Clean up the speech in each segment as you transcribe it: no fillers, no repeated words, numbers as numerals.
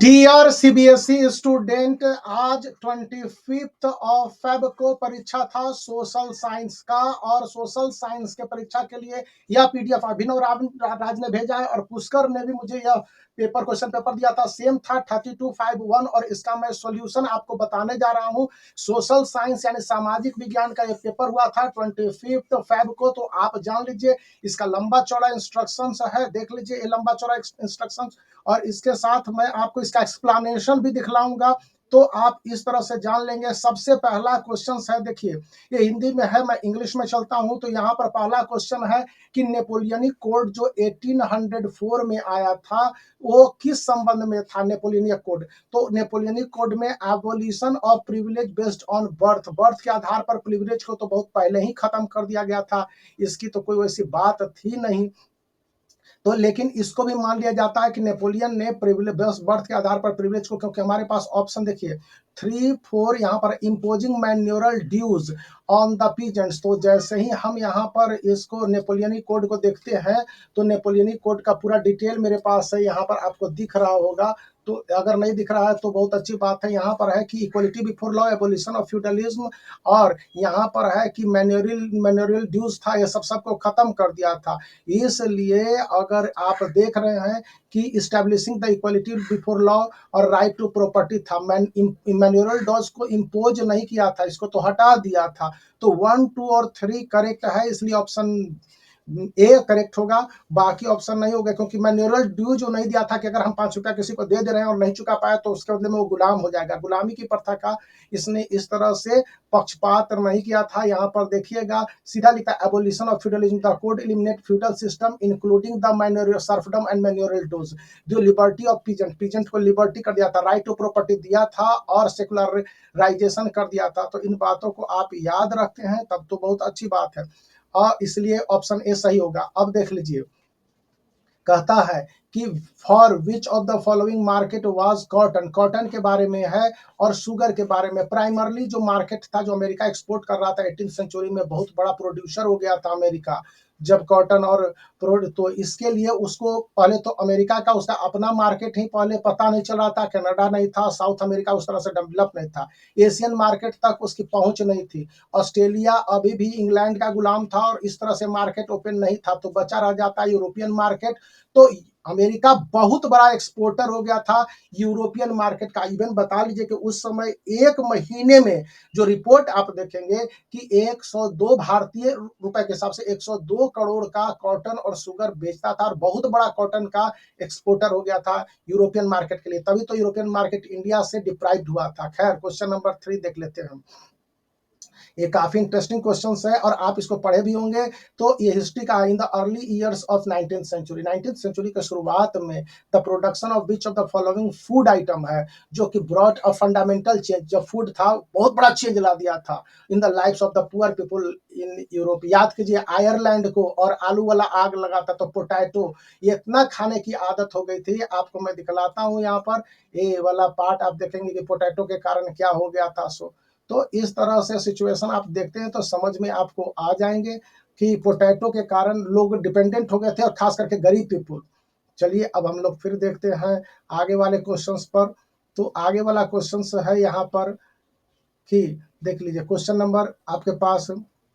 Dear CBSE student, आज 25 को परीक्षा था सोशल साइंस का। और सोशल साइंस के परीक्षा के लिए यह पीडीएफ अभिनव राज ने भेजा है और पुष्कर ने भी मुझे यह क्वेश्चन पेपर दिया था। सेम था 3251 और इसका मैं सॉल्यूशन आपको बताने जा रहा हूं। सोशल साइंस यानी सामाजिक विज्ञान का यह पेपर हुआ था 25 को, तो आप जान लीजिए इसका लंबा चौड़ा इंस्ट्रक्शंस है। देख लीजिए ये लंबा चौड़ा इंस्ट्रक्शंस, और इसके साथ मैं आपको इसका एक्सप्लेनेशन भी दिखलाऊंगा, तो आप इस तरह से जान लेंगे। सबसे पहला क्वेश्चन है, देखिए ये हिंदी में है, मैं इंग्लिश में चलता हूं। तो यहाँ पर पहला क्वेश्चन है कि नेपोलियनिक कोड जो 1804 में आया था वो किस संबंध में था। नेपोलियनिक कोड, तो नेपोलियनिक कोड में abolition of privilege based on birth के आधार पर प्रिविलेज को तो बहुत पहले ही खत्म कर दिया गया था, इसकी तो कोई वैसी बात थी नहीं। तो लेकिन इसको भी मान लिया जाता है कि नेपोलियन ने प्रिविलेज बर्थ के आधार पर प्रिविलेज को, क्योंकि हमारे पास ऑप्शन देखिए 3 4 यहाँ पर imposing manorial dues on the peasants. तो जैसे ही हम यहाँ पर इसको नेपोलियनिक कोड को देखते हैं तो नेपोलियनिक कोड का पूरा डिटेल मेरे पास है, यहाँ पर आपको दिख रहा होगा। तो अगर नहीं दिख रहा है तो बहुत अच्छी बात है। यहाँ पर है कि equality before law, abolition of feudalism, और यहाँ पर है कि मैन्योरल ड्यूज था, ये सबको खत्म कर दिया था। इसलिए अगर आप देख रहे हैं कि establishing the equality before law और राइट टू प्रॉपर्टी था, मैन्योरल डॉज को इम्पोज नहीं किया था, इसको तो हटा दिया था। तो 1 2 और 3 करेक्ट है, इसलिए ऑप्शन ए करेक्ट होगा, बाकी ऑप्शन नहीं होगा। क्योंकि मैन्योरल ड्यू जो नहीं दिया था कि अगर हम 5 रुपया किसी को दे रहे हैं और नहीं चुका पाया तो उसके बदले में वो गुलाम हो जाएगा, गुलामी की प्रथा का इसने इस तरह से पक्षपात नहीं किया था। यहाँ पर देखिएगा सीधा लिखा abolition of feudalism, the code eliminate feudal system including the manorial serfdom and manorial dues, जो लिबर्टी ऑफ पीजेंट को लिबर्टी कर दिया था, राइट टू प्रॉपर्टी दिया था और सेकुलराइजेशन कर दिया था। तो इन बातों को आप याद रखते हैं तब तो बहुत अच्छी बात है, और इसलिए ऑप्शन ए सही होगा। अब देख लीजिए, कहता है कि for which of the following market was cotton, cotton के बारे में है और शुगर के बारे में। प्राइमरली जो मार्केट था, जो अमेरिका एक्सपोर्ट कर रहा था 18th सेंचुरी में, बहुत बड़ा प्रोड्यूसर हो गया था अमेरिका जब कॉटन और तो इसके लिए उसको पहले तो अमेरिका का उसका अपना मार्केट ही पहले पता नहीं चल रहा था, कनाडा नहीं था, साउथ अमेरिका उस तरह से डेवलप नहीं था, एशियन मार्केट तक उसकी पहुंच नहीं थी, ऑस्ट्रेलिया अभी भी इंग्लैंड का गुलाम था और इस तरह से मार्केट ओपन नहीं था, तो बचा रह जाता यूरोपियन मार्केट। तो अमेरिका बहुत बड़ा एक्सपोर्टर हो गया था यूरोपियन मार्केट का। इवन बता लीजिए कि उस समय एक महीने में जो रिपोर्ट आप देखेंगे कि 102 भारतीय रुपए के हिसाब से 102 करोड़ का कॉटन और शुगर बेचता था, और बहुत बड़ा कॉटन का एक्सपोर्टर हो गया था यूरोपियन मार्केट के लिए। तभी तो यूरोपियन मार्केट इंडिया से डिप्राइव्ड हुआ था। खैर, क्वेश्चन नंबर 3 देख लेते हैं। ये काफी इंटरेस्टिंग क्वेश्चन है और आप इसको पढ़े भी होंगे। तो ये हिस्ट्री का in the early years of 19th century के शुरुआत में the production of which of the following food item है जो कि ब्रॉट अ फंडामेंटल चेंज, जब फूड था बहुत बड़ा चेंज ला दिया था in the lifes of the poor people in Europe. याद कीजिए आयरलैंड को और आलू वाला आग लगा था, तो पोटैटो ये इतना खाने की आदत हो गई थी। आपको मैं दिखलाता हूँ यहाँ पर ये वाला पार्ट, आप देखेंगे कि पोटैटो के कारण क्या हो गया था। तो इस तरह से सिचुएशन आप देखते हैं तो समझ में आपको आ जाएंगे कि पोटैटो के कारण लोग डिपेंडेंट हो गए थे, और खास करके गरीब पीपुल। चलिए अब हम लोग फिर देखते हैं आगे वाले क्वेश्चंस पर। तो आगे वाला क्वेश्चन है यहाँ पर कि देख लीजिए, क्वेश्चन नंबर आपके पास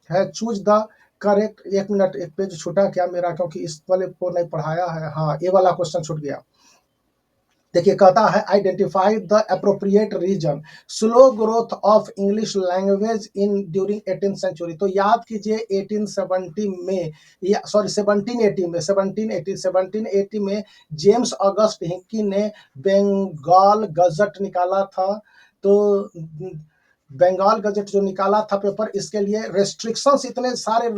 है चूज द करेक्ट। एक मिनट, एक पेज छूटा क्या मेरा, क्योंकि इस वाले को नहीं पढ़ाया है। हाँ, ये वाला क्वेश्चन छूट गया। देखिए कहता है identify the appropriate reason slow growth of English language in during 18th century. तो याद कीजिए 1870 में, या सॉरी 1780 में जेम्स अगस्त हिंकी ने बंगाल गजट निकाला था। तो बंगाल गजट जो निकाला था पेपर, इसके लिए रेस्ट्रिक्शंस इतने सारे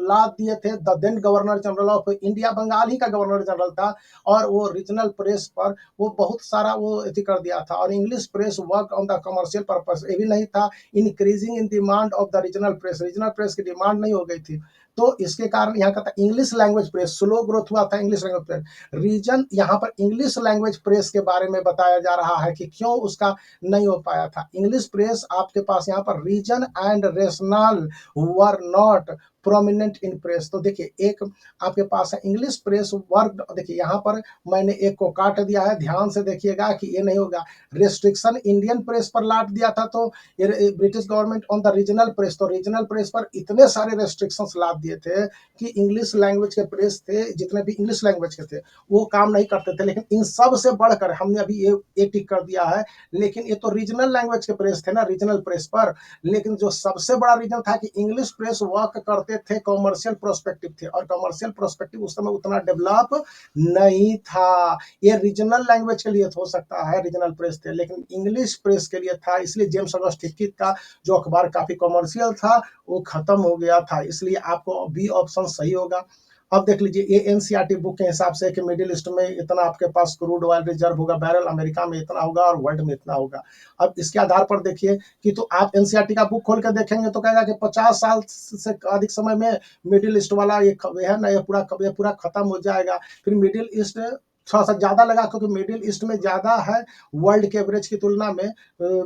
ला दिए थे। The then governor general of India, Bengal ही का गवर्नर जनरल था, और वो रीजनल प्रेस पर वो बहुत सारा वो कर दिया था। और English press work on the commercial purpose, ये भी नहीं था। Increasing in demand of the regional press की डिमांड नहीं हो गई थी। तो इसके कारण यहाँ का था English language press slow growth हुआ था। इंग्लिश लैंग्वेज प्रेस रीजन, यहाँ पर इंग्लिश लैंग्वेज प्रेस के बारे में बताया जा रहा है कि क्यों उसका नहीं हो पाया था। इंग्लिश प्रेस आपके पास यहाँ पर reason and rational were not prominent in press. तो देखिए एक आपके पास है इंग्लिश प्रेस वर्क। देखिए यहाँ पर मैंने एक को काट दिया है, ध्यान से देखिएगा कि ये नहीं होगा। रिस्ट्रिक्शन इंडियन प्रेस पर लाद दिया था, तो British government on the regional press, तो रीजनल प्रेस पर इतने सारे रेस्ट्रिक्शंस लाद दिए थे कि इंग्लिश लैंग्वेज के प्रेस थे, जितने भी इंग्लिश लैंग्वेज के थे वो काम नहीं करते थे। लेकिन इन सब से बढ़कर हमने अभी ये टिक कर दिया है, लेकिन ये तो रीजनल लैंग्वेज के प्रेस थे ना, रीजनल प्रेस पर। लेकिन जो सबसे बड़ा रीजन था कि इंग्लिश प्रेस वर्क करते थे कॉमर्शियल प्रोस्पेक्टिव थे, और कॉमर्शियल प्रोस्पेक्टिव उस समय उतना डेवलप नहीं था। ये रीजनल लैंग्वेज के लिए हो सकता है रीजनल प्रेस थे, लेकिन इंग्लिश प्रेस के लिए था। इसलिए जेम्स ऑगस्ट हिकित का जो अखबार काफी कॉमर्शियल था वो खत्म हो गया था, इसलिए आपको बी ऑप्शन सही होगा। अब देख लीजिए ये एनसीईआरटी बुक के हिसाब से कि मिडिल ईस्ट में इतना आपके पास क्रूड ऑयल रिजर्व होगा बैरल, अमेरिका में इतना होगा और वर्ल्ड में इतना होगा। अब इसके आधार पर देखिए कि तो आप एनसीईआरटी का बुक खोल कर देखेंगे तो कहेगा कि 50 साल से अधिक समय में मिडिल ईस्ट वाला ये है ना, ये पूरा खत्म हो जाएगा। फिर मिडिल ईस्ट थोड़ा सा ज्यादा लगा क्योंकि मिडिल ईस्ट में ज्यादा है वर्ल्ड के एवरेज की तुलना में।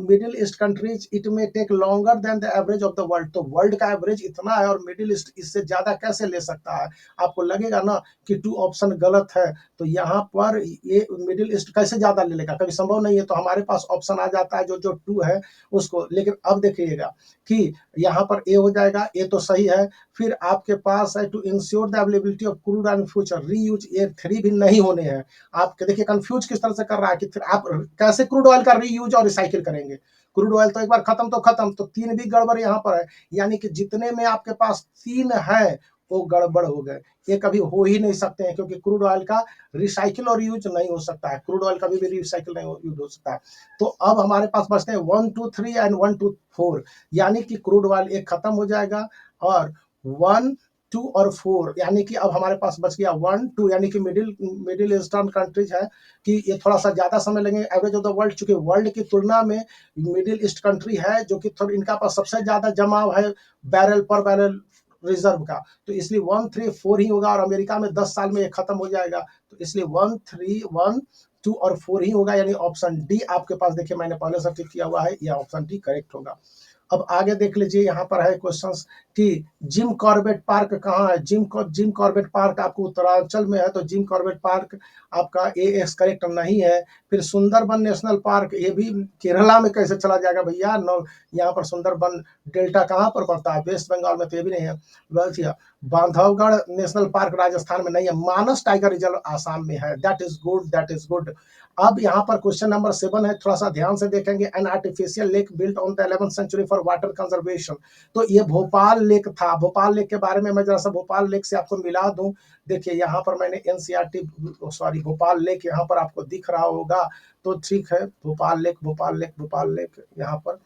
Middle east countries it may take longer than the average of the world, तो वर्ल्ड का एवरेज इतना है और मिडिल ईस्ट इससे ज्यादा कैसे ले सकता है। आपको लगेगा ना कि 2 ऑप्शन गलत है, तो यहाँ पर ये मिडिल ईस्ट कैसे ज्यादा ले लेगा, कभी संभव नहीं है। तो हमारे पास ऑप्शन आ जाता है जो जो 2 है उसको। लेकिन अब देखिएगा कि यहाँ पर ए हो जाएगा, ए तो सही है। फिर आपके पास है to ensure the availability of crude and future reuse, ये 3 भी नहीं होने हैं। आप देखिए कंफ्यूज किस तरह से कर रहा है कि फिर आप कैसे क्रूड ऑयल का रीयूज और रिसाइकिल करेंगे। क्रूड ऑयल तो एक बार खत्म तो खत्म, तो 3 भी गड़बड़ यहाँ पर है। यानी कि जितने में आपके पास 3 है वो गड़बड़ हो गए, ये कभी हो ही नहीं सकते हैं, क्योंकि क्रूड ऑयल का रिसाइकिल और यूज नहीं हो सकता है। क्रूड ऑयल कभी भी रिसाइकिल नहीं यूज हो सकता है। तो अब हमारे पास बचते हैं 1 2 3 एंड 1 2 4, यानी कि क्रूड ऑयल एक खत्म हो जाएगा और 1 2 और 4, यानी कि अब हमारे पास बच गया 1 2, यानी कि मिडिल ईस्टर्न कंट्रीज है कि ये थोड़ा सा ज्यादा समय लगेंगे एवरेज ऑफ द वर्ल्ड, चूंकि वर्ल्ड की तुलना में मिडिल ईस्ट कंट्री है जो कि थोड़ा इनका पास सबसे ज्यादा जमाव है बैरल पर बैरल रिजर्व का, तो इसलिए 1 3 4 ही होगा। और अमेरिका में 10 साल में ये खत्म हो जाएगा, तो इसलिए 1 3 1 2 और 4 ही होगा, यानी ऑप्शन डी आपके पास देखिए मैंने पहले से टिक किया हुआ है, यह ऑप्शन डी करेक्ट होगा। अब आगे देख लीजिए यहाँ पर है क्वेश्चंस कि जिम कॉर्बेट पार्क कहाँ है। जिम कॉर्बेट पार्क आपको उत्तरांचल में है, तो जिम कॉर्बेट पार्क आपका ए करेक्ट नहीं है। फिर सुंदरबन नेशनल पार्क, ये भी केरला में कैसे चला जाएगा भैया, नो यहाँ पर सुंदरबन डेल्टा कहाँ पर पड़ता है, वेस्ट बंगाल में, तो ये भी नहीं है। बांधवगढ़ नेशनल पार्क राजस्थान में नहीं है। मानस टाइगर रिजर्व आसाम में है, that is good, that is good. अब यहाँ पर क्वेश्चन नंबर 7 है, थोड़ा सा ध्यान से देखेंगे। An artificial lake built on the 11th century for water conservation, तो ये भोपाल लेक था। भोपाल लेक के बारे में मैं जरा सा भोपाल लेक से आपको मिला दूं। देखिए यहाँ पर मैंने एनसीईआरटी सॉरी भोपाल लेक यहाँ पर आपको दिख रहा होगा, तो ठीक है भोपाल लेक यहाँ पर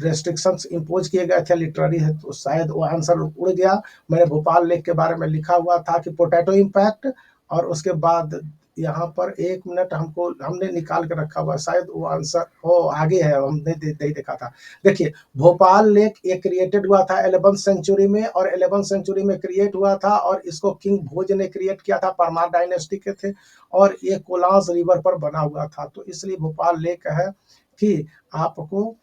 रेस्ट्रिक्शंस इम्पोज किए गए थे, लिटरेरी है तो शायद वो आंसर उड़ गया। मैंने भोपाल लेक के बारे में लिखा हुआ था कि पोटैटो इम्पैक्ट, और उसके बाद यहाँ पर 1 मिनट हमने निकाल के रखा हुआ, शायद वो आंसर हो आगे है, हमने नहीं देखा था। देखिए भोपाल लेक ये क्रिएटेड हुआ था 11th सेंचुरी में, और 11th सेंचुरी में क्रिएट हुआ था, और इसको किंग भोज ने क्रिएट किया था, परमार डायनेस्टी के थे, और ये कोलास रिवर पर बना हुआ था, तो इसलिए भोपाल लेक है कि आपको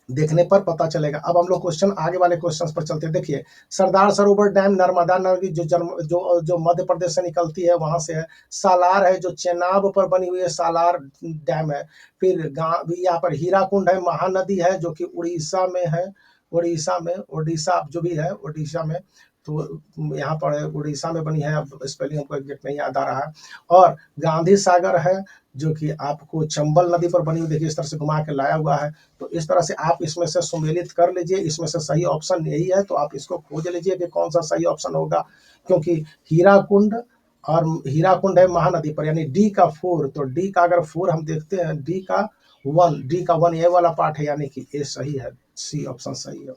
देखने पर पता चलेगा। अब हम लोग क्वेश्चन आगे वाले क्वेश्चंस पर चलते हैं। देखिए सरदार सरोवर डैम नर्मदा नदी जो मध्य प्रदेश से निकलती है वहां से है। सालार है जो चेनाब पर बनी हुई है, सालार डैम है। फिर यहाँ पर हीराकुंड है, महानदी है जो कि उड़ीसा में है, उड़ीसा जो भी है उड़ीसा में, तो यहाँ पर उड़ीसा में बनी है, अब स्पेलिंग हमको एग्जैक्ट नहीं याद आ रहा है। और गांधी सागर है जो कि आपको चंबल नदी पर बनी हुई, देखिए इस तरह से घुमा के लाया हुआ है। तो इस तरह से आप इसमें से सुमेलित कर लीजिए, इसमें से सही ऑप्शन यही है, तो आप इसको खोज लीजिए कि कौन सा सही ऑप्शन होगा। क्योंकि हीराकुंड है महानदी पर, यानी डी का 4, तो डी का अगर 4 हम देखते हैं, डी का 1 ये वाला पार्ट है, यानी कि ए सही है, सी ऑप्शन सही है।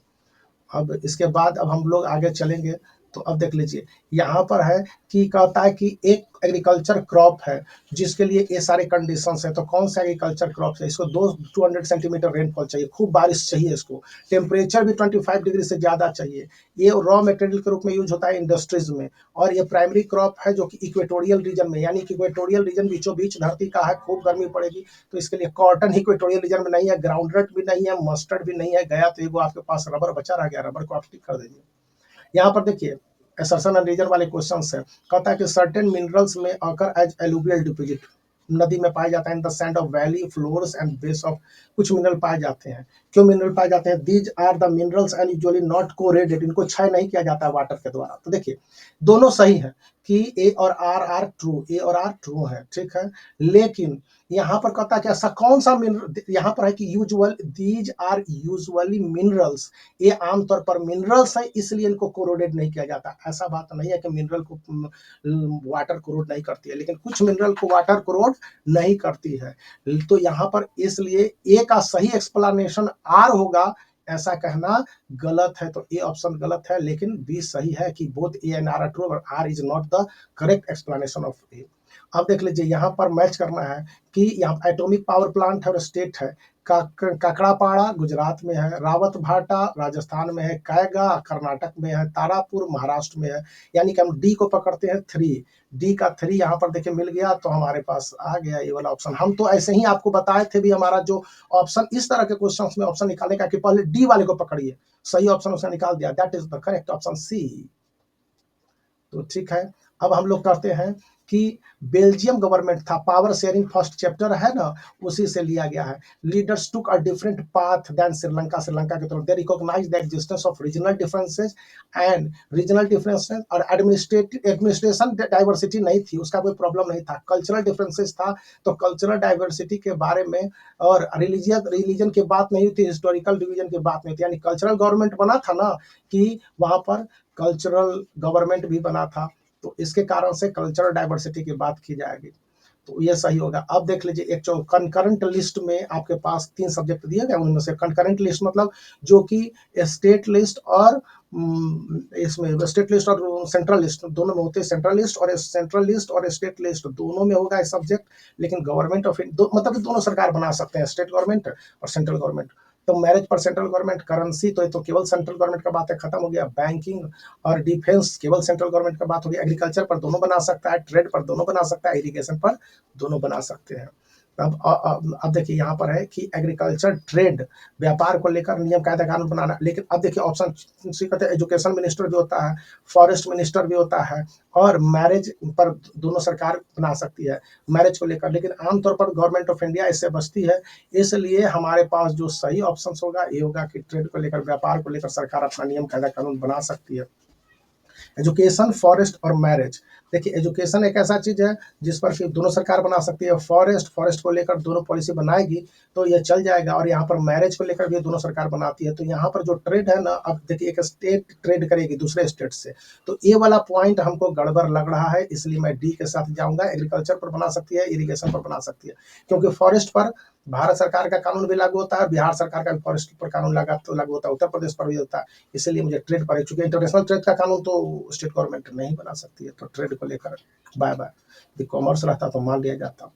अब इसके बाद अब हम लोग आगे चलेंगे तो अब देख लीजिए यहाँ पर है कि कहता है कि एक एग्रीकल्चर क्रॉप है जिसके लिए ये सारे कंडीशंस है। तो कौन सा एग्रीकल्चर क्रॉप है? इसको 200 सेंटीमीटर रेनफॉल चाहिए, खूब बारिश चाहिए इसको, टेम्परेचर भी 25 डिग्री से ज़्यादा चाहिए। ये रॉ मटेरियल के रूप में यूज होता है इंडस्ट्रीज में। और ये प्राइमरी क्रॉप है जो कि इक्वेटोरियल रीजन में, यानी कि इक्वेटोरियल रीजन बीचों बीच धरती का है, खूब गर्मी पड़ेगी। तो इसके लिए कॉटन इक्वेटोरियल रीजन में नहीं है, ग्राउंडनट भी नहीं है, मस्टर्ड भी नहीं है। गया तो वो आपके पास रबर बचा रह गया, रबर को आप टिक कर दीजिए। यहाँ पर देखिए असर्शन एंड रीजन वाले क्वेश्चंस है। कहता है कि सर्टेन मिनरल्स में अकर एज एलुवियल डिपॉजिट, नदी में पाए जाता है in the sand of valley floors and base of, कुछ मिनरल पाए जाते हैं। क्यों मिनरल पाए जाते हैं? These are the minerals and usually not corroded, इनको क्षय नहीं किया जाता है वाटर के द्वारा। तो देखिए दोनों सही है कि ए और आर ट्रू, ए और आर ट्रू है, ठीक है। लेकिन यहाँ पर कहता है कि ऐसा कौन सा मिनरल, यहाँ पर है कि usual, these are usually minerals, ये आमतौर पर मिनरल्स है इसलिए इनको कोरोडेड नहीं किया जाता। ऐसा बात नहीं है कि मिनरल को वाटर कोरोड नहीं करती है, लेकिन कुछ मिनरल को वाटर कोरोड नहीं करती है। तो यहाँ पर इसलिए ए का सही एक्सप्लेनेशन आर होगा, ऐसा कहना गलत है। तो ए ऑप्शन गलत है, लेकिन बी सही है कि both A and R are true, और R is not the correct explanation of A. अब देख लीजिए यहाँ पर मैच करना है कि यहाँ एटॉमिक पावर प्लांट है और स्टेट है। काकड़ापाड़ा गुजरात में है, रावत भाटा राजस्थान में है, कैगा कर्नाटक में है, तारापुर महाराष्ट्र में है। यानी कि हम डी को पकड़ते हैं 3, डी का 3 यहाँ पर देखिए मिल गया, तो हमारे पास आ गया ये वाला ऑप्शन। हम तो ऐसे ही आपको बताए थे भी, हमारा जो ऑप्शन इस तरह के क्वेश्चन में ऑप्शन निकालने का कि पहले डी वाले को पकड़िए, सही ऑप्शन उसने निकाल दिया, that is the correct option C. तो ठीक है, अब हम लोग करते हैं कि बेल्जियम गवर्नमेंट था, पावर शेयरिंग फर्स्ट चैप्टर है ना, उसी से लिया गया है। Leaders took a different path than Sri Lanka, Sri Lanka की तरफ। They recognize the existence of regional differences and regional differences, और एडमिनिस्ट्रेशन डाइवर्सिटी नहीं थी, उसका कोई प्रॉब्लम नहीं था। कल्चरल डिफरेंसेस था, तो कल्चरल डाइवर्सिटी के बारे में, और रिलीजन की बात नहीं थी, हिस्टोरिकल डिवीजन की बात नहीं थी। यानी कल्चरल गवर्नमेंट बना था ना, कि वहां पर कल्चरल गवर्नमेंट भी बना था, तो इसके कारण से कल्चरल डाइवर्सिटी की बात की जाएगी, तो ये सही होगा। अब देख लीजिए एक जो कंकरेंट लिस्ट में आपके पास 3 सब्जेक्ट दिए गए, उनमें से कंकरेंट लिस्ट मतलब जो कि स्टेट लिस्ट और इसमें स्टेट लिस्ट और सेंट्रल लिस्ट दोनों में होते हैं। सेंट्रल लिस्ट और स्टेट लिस्ट दोनों में होगा ये सब्जेक्ट, लेकिन गवर्नमेंट ऑफ मतलब दोनों सरकार बना सकते हैं, स्टेट गवर्नमेंट और सेंट्रल गवर्नमेंट। तो मैरिज पर सेंट्रल गवर्नमेंट, करेंसी तो ये तो केवल सेंट्रल गवर्नमेंट का बात है, खत्म हो गया। बैंकिंग और डिफेंस केवल सेंट्रल गवर्नमेंट का बात होगी। एग्रीकल्चर पर दोनों बना सकता है, ट्रेड पर दोनों बना सकता है, इरिगेशन पर दोनों बना सकते हैं। अब देखिए यहाँ पर है कि एग्रीकल्चर ट्रेड व्यापार को लेकर नियम कायदा कानून बनाना। लेकिन अब देखिए ऑप्शन सी कहते हैं एजुकेशन मिनिस्टर भी होता है, फॉरेस्ट मिनिस्टर भी होता है, और मैरिज पर दोनों सरकार बना सकती है मैरिज को लेकर। लेकिन आमतौर पर गवर्नमेंट ऑफ इंडिया इससे बचती है, इसलिए हमारे पास जो सही ऑप्शन होगा ये होगा कि ट्रेड को लेकर, व्यापार को लेकर सरकार अपना नियम कायदा कानून बना सकती है। एजुकेशन, फॉरेस्ट और मैरिज। देखिए एजुकेशन एक ऐसा चीज है जिस पर कि दोनों सरकार बना सकती है। फॉरेस्ट को लेकर दोनों पॉलिसी बनाएगी तो ये चल जाएगा, और यहाँ पर मैरिज को लेकर भी दोनों सरकार बनाती है। तो यहाँ पर जो ट्रेड है ना, अब देखिए एक स्टेट ट्रेड करेगी दूसरे स्टेट से, तो ये वाला पॉइंट हमको गड़बड़ लग रहा है, इसलिए मैं डी के साथ जाऊंगा। एग्रीकल्चर पर बना सकती है, इरिगेशन पर बना सकती है, क्योंकि फॉरेस्ट पर भारत सरकार का कानून भी लागू होता है, बिहार सरकार का भी फॉरेस्ट पर कानून लागू होता है, उत्तर प्रदेश पर भी होता है। इसलिए मुझे ट्रेड पर, चूंकि इंटरनेशनल ट्रेड का कानून तो स्टेट गवर्नमेंट नहीं बना सकती है, तो ट्रेड को लेकर बाय बाय। कॉमर्स रहता तो मान लिया जाता।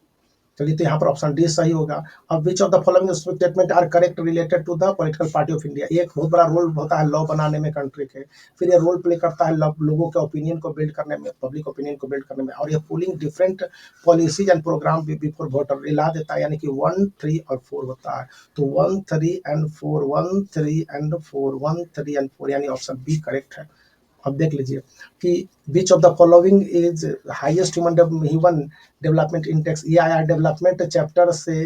चलिए, तो यहाँ पर ऑप्शन डी सही होगा। अब which of the following statement are correct related to the political party of India. एक बहुत बड़ा रोल होता है लॉ बनाने में कंट्री के, फिर ये रोल प्ले करता है लोगों के ओपिनियन को बिल्ड करने में, पब्लिक ओपिनियन को बिल्ड करने में, और ये pulling different policies and programme before voter ला देता है, यानी कि 1, 3 और 4 होता है। तो 1, 3 एंड 4, 1, 3 एंड 4, 1, 3 एंड 4, यानी ऑप्शन बी करेक्ट है। अब देख लीजिए कि विच of the following is highest human development index. ये आया डेवलपमेंट चैप्टर से,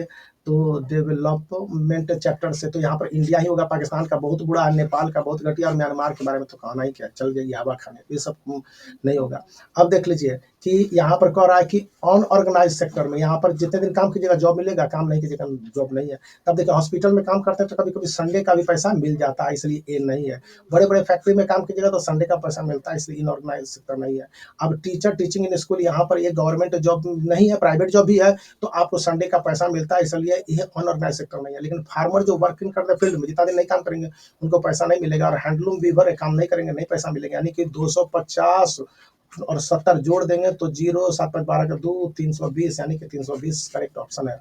तो डेवलपमेंट चैप्टर से तो यहाँ पर इंडिया ही होगा। पाकिस्तान का बहुत बुरा है, नेपाल का बहुत घटिया, और म्यांमार के बारे में तो कहना ही क्या, चल जाइए हवा खाने, ये सब नहीं होगा। अब देख लीजिए कि यहाँ पर कह रहा है कि अनऑर्गेनाइज सेक्टर में, यहाँ पर जितने दिन काम कीजिएगा जॉब मिलेगा, काम नहीं कीजिएगा जॉब नहीं है। तब देखिए हॉस्पिटल में काम करते हैं तो कभी कभी संडे का भी पैसा मिल जाता है, इसलिए ये नहीं है। बड़े बड़े फैक्ट्री में काम कीजिएगा तो संडे का पैसा मिलता है, इसलिए इनऑर्गेनाइज सेक्टर नहीं है। अब टीचर टीचिंग इन स्कूल, यहाँ पर ये गवर्नमेंट जॉब नहीं है, प्राइवेट जॉब भी है, तो आपको संडे का पैसा मिलता है, इसलिए ये अनऑर्गेनाइज सेक्टर नहीं है। लेकिन फार्मर जो वर्किंग करते हैं फील्ड में, जितना दिन नहीं काम करेंगे उनको पैसा नहीं मिलेगा, और हैंडलूम वीवर काम नहीं करेंगे नहीं पैसा मिलेगा। यानी कि 250 और 70 जोड़ देंगे तो 0 7 5 12 का 2 320, यानी कि 320 करेक्ट ऑप्शन है।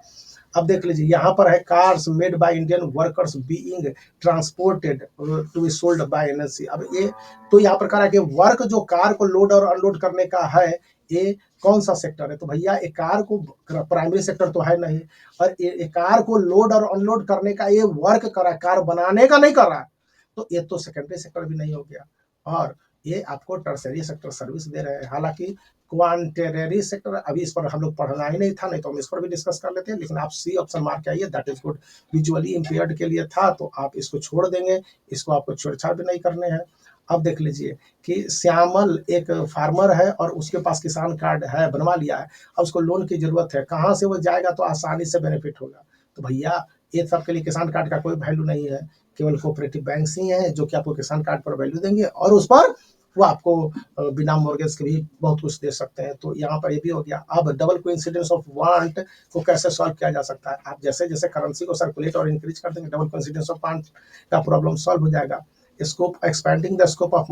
अब देख लीजिए यहाँ पर है cars made by Indian workers being transported to be sold by NLC. अब ये तो यहाँ पर कह रहा है कि वर्क जो कार को लोड और अनलोड करने का है, ये कौन सा सेक्टर है? तो भैया एक कार को, प्राइमरी सेक्टर तो है नहीं, और एक कार को लोड और अनलोड करने का ये वर्क कर रहा है, कार बनाने का नहीं कर रहा है, तो ये तो सेकेंडरी सेक्टर भी नहीं हो गया। और ये आपको टर्सरी सेक्टर सर्विस दे रहे हैं। हालांकि क्वांटेररी सेक्टर अभी इस पर हम लोग पढ़ना ही नहीं था, नहीं तो हम इस पर भी डिस्कस कर लेते हैं, लेकिन आप सी ऑप्शन मार्क आइए, that is good. Visually impaired के लिए था तो आप इसको छोड़ देंगे, इसको आपको छेड़छाड़ भी नहीं करने हैं। अब देख लीजिए कि श्यामल एक फार्मर है और उसके पास किसान कार्ड है, बनवा लिया है, अब उसको लोन की जरूरत है, कहाँ से वो जाएगा तो आसानी से बेनिफिट होगा? तो भैया ये सब के लिए किसान कार्ड का कोई वैल्यू नहीं है, केवल कोऑपरेटिव बैंक ही हैं जो कि आपको किसान कार्ड पर वैल्यू देंगे, और उस पर वो आपको बिना मॉर्गेज के भी बहुत कुछ दे सकते हैं। तो यहाँ पर ये भी हो गया। अब डबल कोइंसिडेंस ऑफ वांट को कैसे सॉल्व किया जा सकता है? आप जैसे जैसे करेंसी को सर्कुलेट और इंक्रीज कर देंगे, डबल कोइंसिडेंस ऑफ वांट का प्रॉब्लम सॉल्व हो जाएगा। Scope, expanding the scope of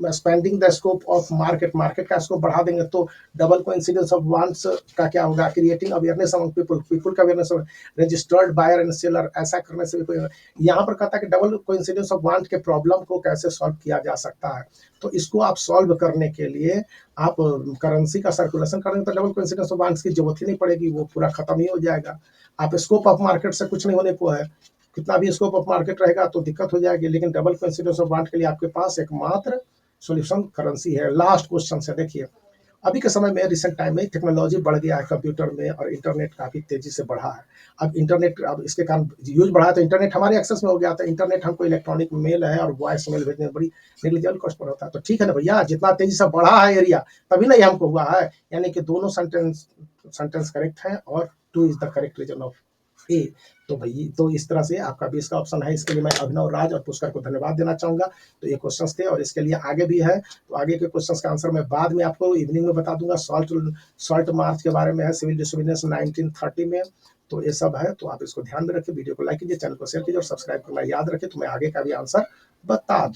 expanding the scope of market, market का स्कोप बढ़ा देंगे तो डबल कोइंसिडेंस ऑफ वांट्स का क्या होगा? Creating awareness among people, people का awareness, registered buyer and seller, ऐसा करने से भी कोई। यहाँ पर कहता है कि डबल कोइंसिडेंस ऑफ वांट के प्रॉब्लम को कैसे सॉल्व किया जा सकता है? तो इसको आप सॉल्व करने के लिए आप करेंसी का सर्कुलेशन करेंगे तो डबल कोइंसिडेंस ऑफ वांट्स की जरूरत ही नहीं पड़ेगी, वो पूरा खत्म ही हो जाएगा। आप स्कोप ऑफ मार्केट से कुछ नहीं होने को है, कितना भी स्कोप ऑफ मार्केट रहेगा तो दिक्कत हो जाएगी, लेकिन डबल कोइंसिडेंस ऑफ वांट के लिए आपके पास एकमात्र सॉल्यूशन करेंसी है। लास्ट क्वेश्चन से देखिए, अभी के समय में रिसेंट टाइम में टेक्नोलॉजी बढ़ गया है कंप्यूटर में, और इंटरनेट काफी तेजी से बढ़ा है। अब इंटरनेट, अब इसके कारण यूज बढ़ा है तो इंटरनेट हमारे एक्सेस में हो गया था। इंटरनेट हमको इलेक्ट्रॉनिक मेल है और वॉइस मेल भेजने में बड़ी नेग्लिजिबल कॉस्ट पर होता है। तो ठीक है ना भैया, जितना तेजी से बढ़ा है एरिया तभी नहीं हमको हुआ है, यानी कि दोनों सेंटेंस करेक्ट है, और 2 is the correct reason of A. तो भाई तो इस तरह से आपका 20 का ऑप्शन है। इसके लिए मैं अभिनव राज और पुष्कर को धन्यवाद देना चाहूंगा। तो ये क्वेश्चंस थे और इसके लिए आगे भी है, तो आगे के क्वेश्चंस का आंसर मैं बाद में आपको इवनिंग में बता दूंगा। सॉल्ट मार्च के बारे में है, सिविल डिसोबीडियंस 1930 में। तो ये सब है, तो आप इसको ध्यान में रखिए, वीडियो को लाइक कीजिए, चैनल को शेयर कीजिए और सब्सक्राइब करना याद रखिए, तो मैं आगे का भी आंसर बता दूं।